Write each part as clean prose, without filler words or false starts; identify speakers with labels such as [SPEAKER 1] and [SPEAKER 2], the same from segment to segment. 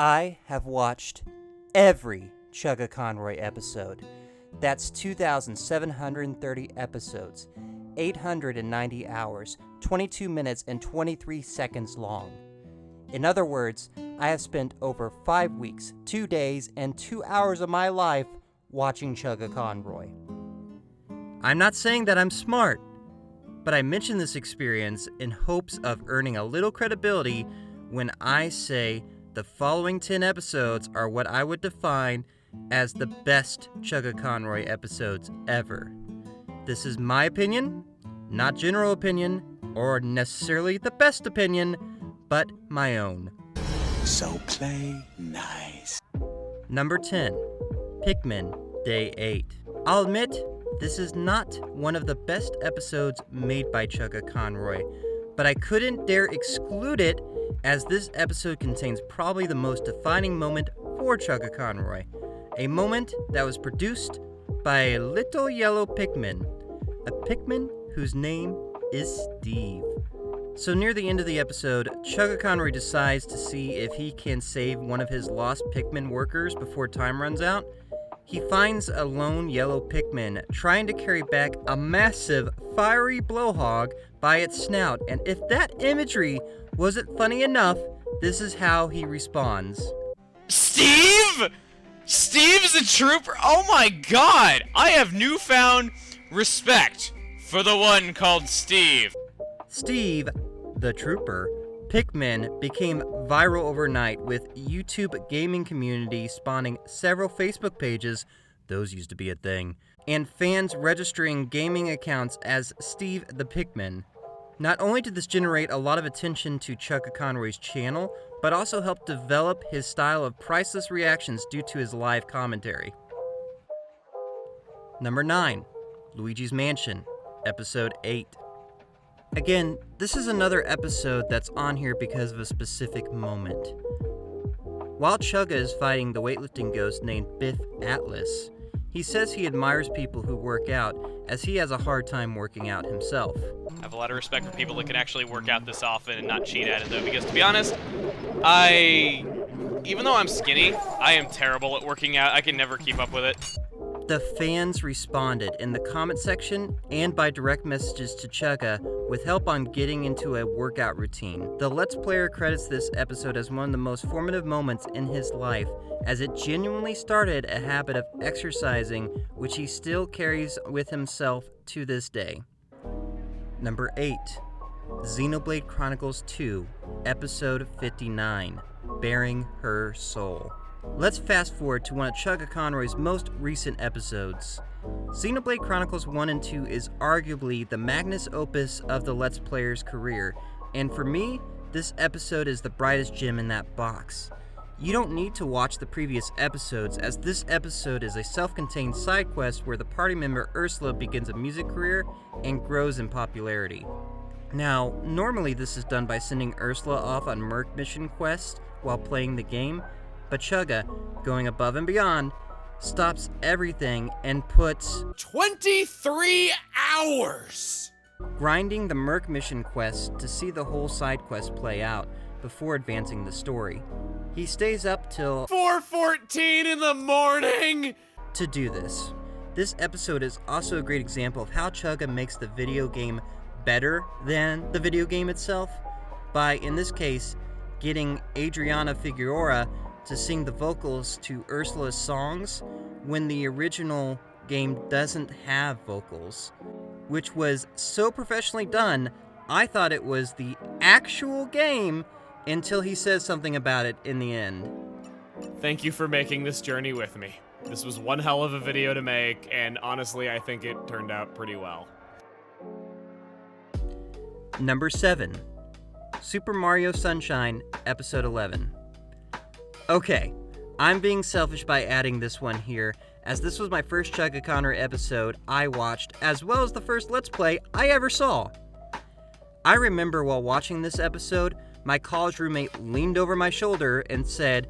[SPEAKER 1] I have watched every Chuggaaconroy episode. That's 2,730 episodes, 890 hours, 22 minutes, and 23 seconds long. In other words, I have spent over 5 weeks, 2 days, and 2 hours of my life watching Chuggaaconroy. I'm not saying that I'm smart, but I mention this experience in hopes of earning a little credibility when I say the following 10 episodes are what I would define as the best Chuggaaconroy episodes ever. This is my opinion, not general opinion, or necessarily the best opinion, but my own.
[SPEAKER 2] So play nice.
[SPEAKER 1] Number 10, Pikmin, Day 8. I'll admit, this is not one of the best episodes made by Chuggaaconroy, but I couldn't dare exclude it as this episode contains probably the most defining moment for Chuggaaconroy. A moment that was produced by a little yellow Pikmin. A Pikmin whose name is Steve. So near the end of the episode, Chuggaaconroy decides to see if he can save one of his lost Pikmin workers before time runs out. He finds a lone yellow Pikmin trying to carry back a massive fiery blowhog by its snout, and if that imagery wasn't funny enough, this is how he responds.
[SPEAKER 3] Steve? Steve's a trooper? Oh my god! I have newfound respect for the one called Steve.
[SPEAKER 1] Steve, the trooper, Pikmin became viral overnight with YouTube gaming community spawning several Facebook pages, those used to be a thing, and fans registering gaming accounts as Steve the Pikmin. Not only did this generate a lot of attention to Chuggaaconroy's channel, but also helped develop his style of priceless reactions due to his live commentary. Number 9, Luigi's Mansion, Episode 8. Again, this is another episode that's on here because of a specific moment. While Chugga is fighting the weightlifting ghost named Biff Atlas, he says he admires people who work out as he has a hard time working out himself.
[SPEAKER 3] I have a lot of respect for people that can actually work out this often and not cheat at it though, because to be honest, even though I'm skinny, I am terrible at working out. I can never keep up with it.
[SPEAKER 1] The fans responded in the comment section and by direct messages to Chugga with help on getting into a workout routine. The Let's Player credits this episode as one of the most formative moments in his life, as it genuinely started a habit of exercising which he still carries with himself to this day. Number 8, Xenoblade Chronicles 2, Episode 59, Bearing Her Soul. Let's fast forward to one of Chuggaaconroy's most recent episodes. Xenoblade Chronicles 1 and 2 is arguably the magnus opus of the Let's Player's career, and for me, this episode is the brightest gem in that box. You don't need to watch the previous episodes, as this episode is a self-contained side quest where the party member Ursula begins a music career and grows in popularity. Now, normally this is done by sending Ursula off on Merc mission quests while playing the game, but Chugga, going above and beyond, stops everything and puts
[SPEAKER 2] 23 hours!
[SPEAKER 1] Grinding the Merc mission quest to see the whole side quest play out before advancing the story. He stays up till
[SPEAKER 2] 4:14 in the morning!
[SPEAKER 1] To do this. This episode is also a great example of how Chugga makes the video game better than the video game itself by, in this case, getting Adriana Figueroa to sing the vocals to Ursula's songs when the original game doesn't have vocals, which was so professionally done, I thought it was the actual game until he says something about it in the end.
[SPEAKER 4] Thank you for making this journey with me. This was one hell of a video to make, and honestly, I think it turned out pretty well.
[SPEAKER 1] Number 7, Super Mario Sunshine, Episode 11. Okay, I'm being selfish by adding this one here, as this was my first Chuggaaconroy episode I watched, as well as the first Let's Play I ever saw. I remember while watching this episode, my college roommate leaned over my shoulder and said,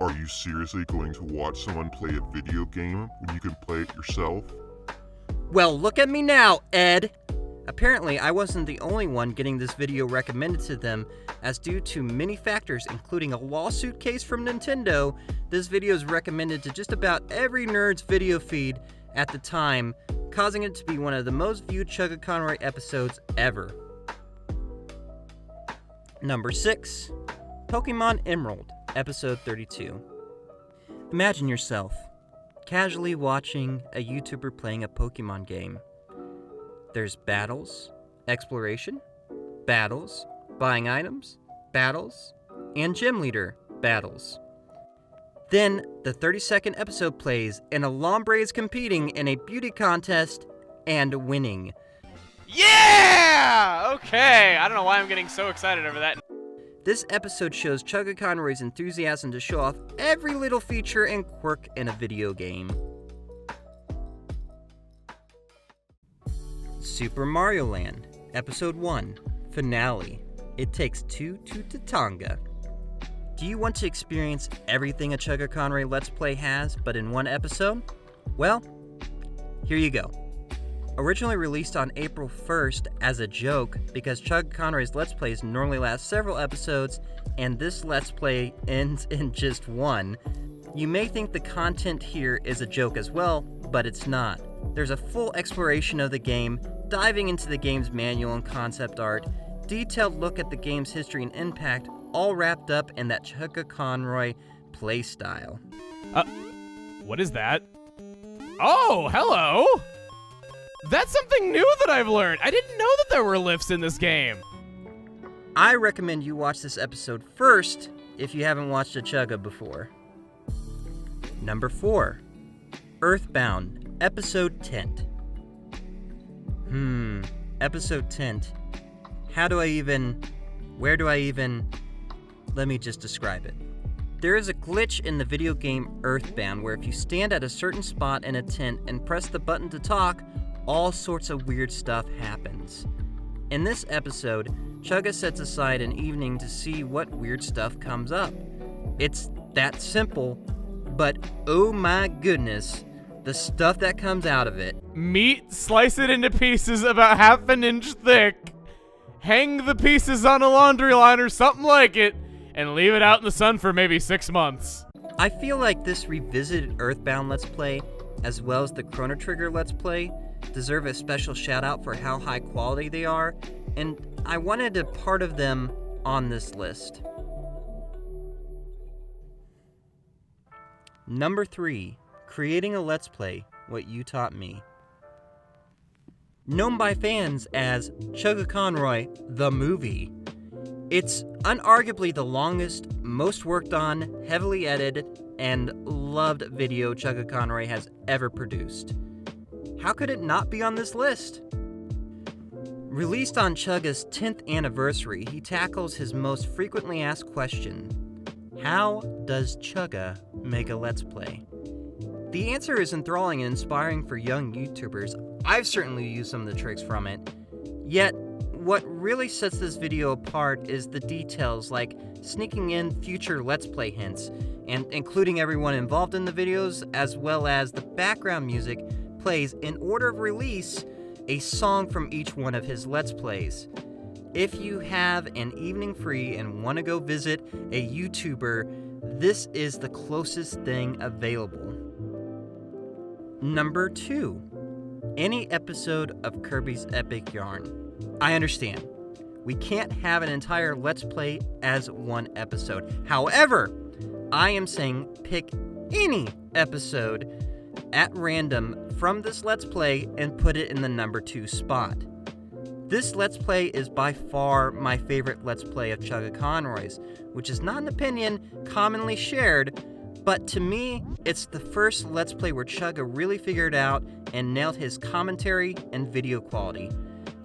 [SPEAKER 5] "Are you seriously going to watch someone play a video game when you can play it yourself?"
[SPEAKER 1] Well, look at me now, Ed. Apparently, I wasn't the only one getting this video recommended to them, as due to many factors, including a lawsuit case from Nintendo, this video is recommended to just about every nerd's video feed at the time, causing it to be one of the most viewed Chuggaaconroy episodes ever. Number 6. Pokemon Emerald, Episode 32. Imagine yourself casually watching a YouTuber playing a Pokemon game. There's battles, exploration, battles, buying items, battles, and gym leader battles. Then, the 30-second episode plays, and a Lombre is competing in a beauty contest and winning.
[SPEAKER 3] Yeah! Okay, I don't know why I'm getting so excited over that.
[SPEAKER 1] This episode shows Chuggaaconroy's enthusiasm to show off every little feature and quirk in a video game. Super Mario Land, Episode 1, Finale. It takes two to Tatanga. Do you want to experience everything a Chuggaaconroy Let's Play has, but in one episode? Well, here you go. Originally released on April 1st as a joke, because Chuggaaconroy's Let's Plays normally last several episodes, and this Let's Play ends in just one, you may think the content here is a joke as well, but it's not. There's a full exploration of the game, diving into the game's manual and concept art, detailed look at the game's history and impact, all wrapped up in that Chuggaaconroy playstyle.
[SPEAKER 4] What is that? Oh, hello! That's something new that I've learned. I didn't know that there were lifts in this game.
[SPEAKER 1] I recommend you watch this episode first if you haven't watched a Chugga before. Number 4. Earthbound, Episode 10. Episode 10. Where do I even... Let me just describe it. There is a glitch in the video game Earthbound where if you stand at a certain spot in a tent and press the button to talk, all sorts of weird stuff happens. In this episode, Chugga sets aside an evening to see what weird stuff comes up. It's that simple, but oh my goodness, the stuff that comes out of it.
[SPEAKER 4] Meat, slice it into pieces about half an inch thick, hang the pieces on a laundry line or something like it, and leave it out in the sun for maybe 6 months.
[SPEAKER 1] I feel like this revisited Earthbound Let's Play, as well as the Chrono Trigger Let's Play, deserve a special shout out for how high quality they are, and I wanted a part of them on this list. Number 3, creating a Let's Play, What You Taught Me. Known by fans as Chuggaaconroy the Movie, it's unarguably the longest, most worked on, heavily edited, and loved video Chuggaaconroy has ever produced. How could it not be on this list? Released on Chugga's 10th anniversary, he tackles his most frequently asked question: how does Chugga make a Let's Play? The answer is enthralling and inspiring for young YouTubers. I've certainly used some of the tricks from it. Yet, what really sets this video apart is the details, like sneaking in future Let's Play hints, and including everyone involved in the videos, as well as the background music plays in order of release a song from each one of his Let's Plays. If you have an evening free and want to go visit a YouTuber, this is the closest thing available. Number 2. Any episode of Kirby's Epic Yarn. I understand. We can't have an entire Let's Play as one episode. However, I am saying pick any episode at random from this Let's Play and put it in the number 2 spot. This Let's Play is by far my favorite Let's Play of Chuggaaconroy's, which is not an opinion commonly shared, but to me, it's the first Let's Play where Chugga really figured out and nailed his commentary and video quality.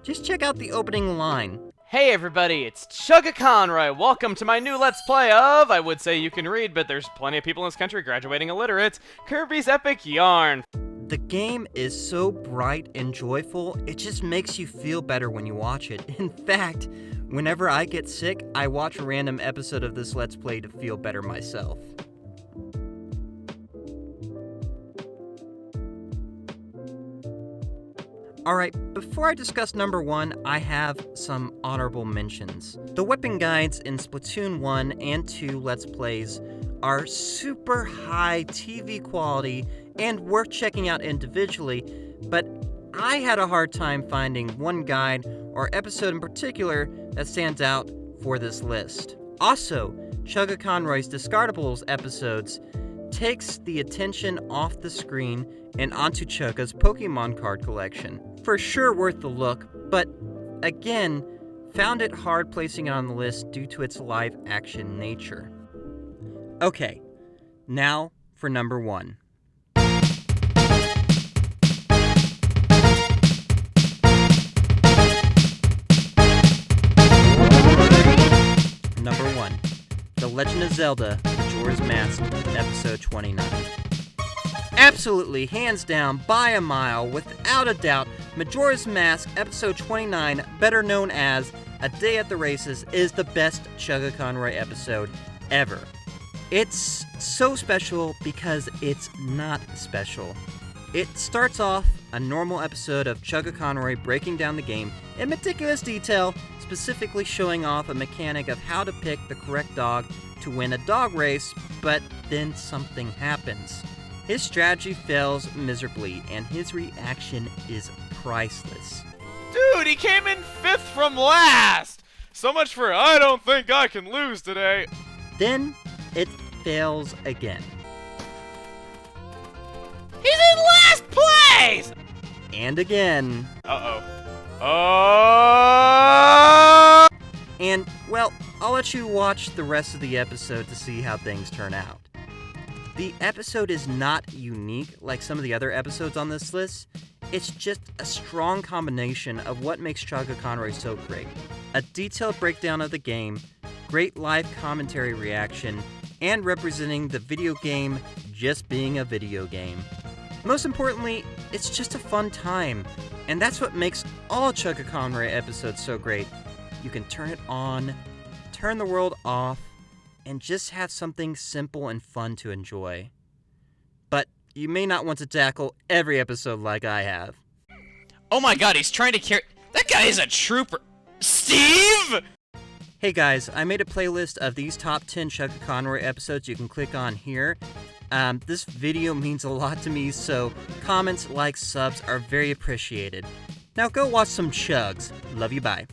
[SPEAKER 1] Just check out the opening line.
[SPEAKER 3] Hey everybody, it's Chuggaaconroy. Welcome to my new Let's Play of, I would say you can read, but there's plenty of people in this country graduating illiterate, Kirby's Epic Yarn.
[SPEAKER 1] The game is so bright and joyful, it just makes you feel better when you watch it. In fact, whenever I get sick, I watch a random episode of this Let's Play to feel better myself. Alright, before I discuss number 1, I have some honorable mentions. The weapon guides in Splatoon 1 and 2 Let's Plays are super high TV quality and worth checking out individually, but I had a hard time finding one guide or episode in particular that stands out for this list. Also, Chuggaaconroy's Discardables episodes takes the attention off the screen and onto Chugga's Pokemon card collection. For sure worth the look, but again, found it hard placing it on the list due to its live action nature. Okay, now for number 1. Number 1, The Legend of Zelda, Majora's Mask, Episode 29. Absolutely, hands down, by a mile, without a doubt, Majora's Mask, Episode 29, better known as A Day at the Races, is the best Chuggaaconroy episode ever. It's so special because it's not special. It starts off a normal episode of Chuggaaconroy breaking down the game in meticulous detail, specifically showing off a mechanic of how to pick the correct dog to win a dog race, but then something happens. His strategy fails miserably, and his reaction is priceless.
[SPEAKER 4] Dude, he came in 5th from last! So much for I don't think I can lose today.
[SPEAKER 1] Then, it fails again.
[SPEAKER 4] He's in last place!
[SPEAKER 1] And again. And, well, I'll let you watch the rest of the episode to see how things turn out. The episode is not unique like some of the other episodes on this list. It's just a strong combination of what makes Chuggaaconroy so great. A detailed breakdown of the game, great live commentary reaction, and representing the video game just being a video game. Most importantly, it's just a fun time, and that's what makes all Chuggaaconroy episodes so great. You can turn it on, turn the world off, and just have something simple and fun to enjoy. But you may not want to tackle every episode like I have.
[SPEAKER 3] Oh my god, he's trying to carry... That guy is a trooper. Steve?!
[SPEAKER 1] Hey guys, I made a playlist of these top 10 Chuggaaconroy episodes you can click on here. This video means a lot to me, so comments, likes, subs are very appreciated. Now go watch some Chugs. Love you, bye.